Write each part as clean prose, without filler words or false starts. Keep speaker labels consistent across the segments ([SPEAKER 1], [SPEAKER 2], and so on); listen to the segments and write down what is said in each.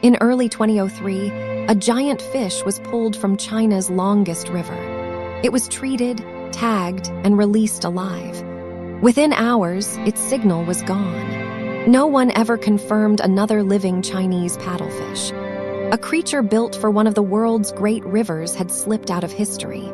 [SPEAKER 1] In early 2003, a giant fish was pulled from China's longest river. It was treated, tagged, and released alive. Within hours, its signal was gone. No one ever confirmed another living Chinese paddlefish. A creature built for one of the world's great rivers had slipped out of history.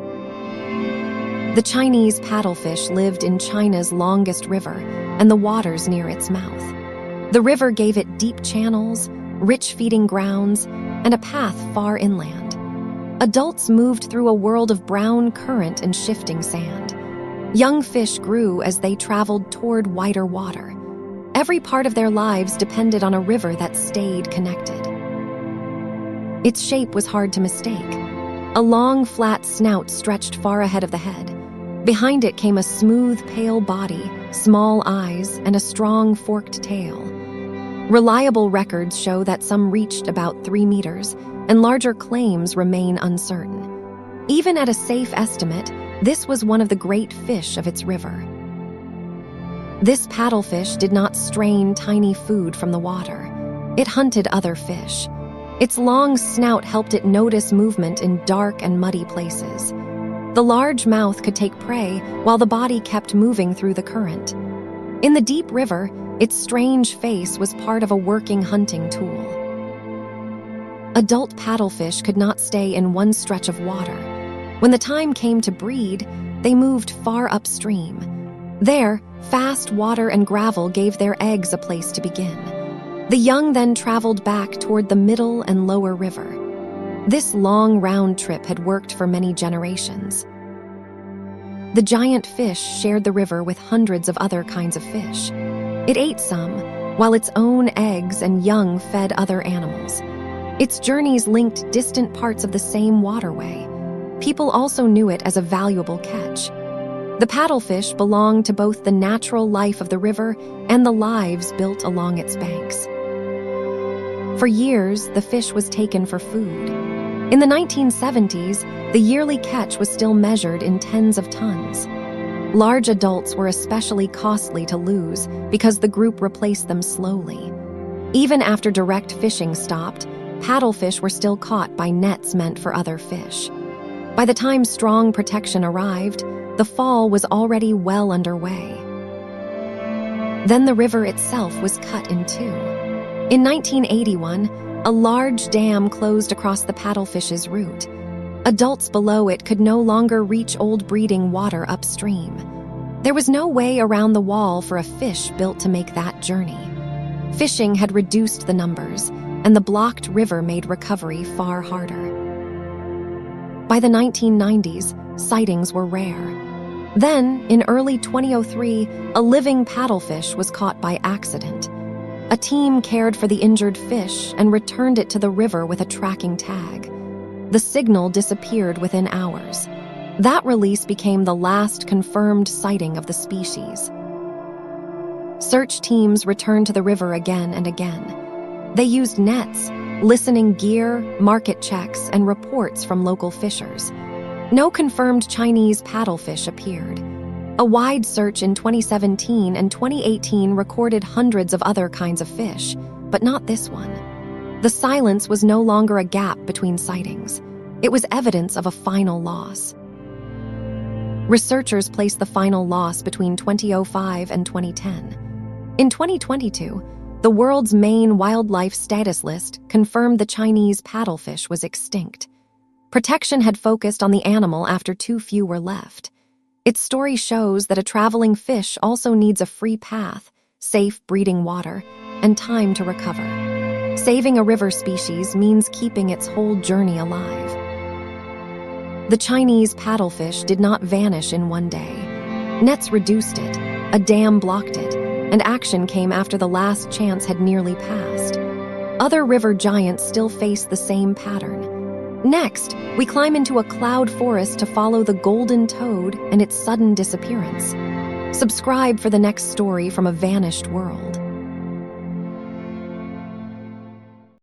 [SPEAKER 1] The Chinese paddlefish lived in China's longest river and the waters near its mouth. The river gave it deep channels, rich feeding grounds, and a path far inland. Adults moved through a world of brown current and shifting sand. Young fish grew as they traveled toward wider water. Every part of their lives depended on a river that stayed connected. Its shape was hard to mistake. A long, flat snout stretched far ahead of the head. Behind it came a smooth, pale body, small eyes, and a strong, forked tail. Reliable records show that some reached about 3 meters, and larger claims remain uncertain. Even at a safe estimate, this was one of the great fish of its river. This paddlefish did not strain tiny food from the water. It hunted other fish. Its long snout helped it notice movement in dark and muddy places. The large mouth could take prey while the body kept moving through the current. In the deep river, its strange face was part of a working hunting tool. Adult paddlefish could not stay in one stretch of water. When the time came to breed, they moved far upstream. There, fast water and gravel gave their eggs a place to begin. The young then traveled back toward the middle and lower river. This long round trip had worked for many generations. The giant fish shared the river with hundreds of other kinds of fish. It ate some, while its own eggs and young fed other animals. Its journeys linked distant parts of the same waterway. People also knew it as a valuable catch. The paddlefish belonged to both the natural life of the river and the lives built along its banks. For years, the fish was taken for food. In the 1970s, the yearly catch was still measured in tens of tons. Large adults were especially costly to lose because the group replaced them slowly. Even after direct fishing stopped, paddlefish were still caught by nets meant for other fish. By the time strong protection arrived, the fall was already well underway. Then the river itself was cut in two. In 1981, a large dam closed across the paddlefish's route. Adults below it could no longer reach old breeding water upstream. There was no way around the wall for a fish built to make that journey. Fishing had reduced the numbers, and the blocked river made recovery far harder. By the 1990s, sightings were rare. Then, in early 2003, a living paddlefish was caught by accident. A team cared for the injured fish and returned it to the river with a tracking tag. The signal disappeared within hours. That release became the last confirmed sighting of the species. Search teams returned to the river again and again. They used nets, listening gear, market checks, and reports from local fishers. No confirmed Chinese paddlefish appeared. A wide search in 2017 and 2018 recorded hundreds of other kinds of fish, but not this one. The silence was no longer a gap between sightings. It was evidence of a final loss. Researchers placed the final loss between 2005 and 2010. In 2022, the world's main wildlife status list confirmed the Chinese paddlefish was extinct. Protection had focused on the animal after too few were left. Its story shows that a traveling fish also needs a free path, safe breeding water, and time to recover. Saving a river species means keeping its whole journey alive. The Chinese paddlefish did not vanish in one day. Nets reduced it, a dam blocked it, and action came after the last chance had nearly passed. Other river giants still face the same pattern. Next, we climb into a cloud forest to follow the golden toad and its sudden disappearance. Subscribe for the next story from a vanished world.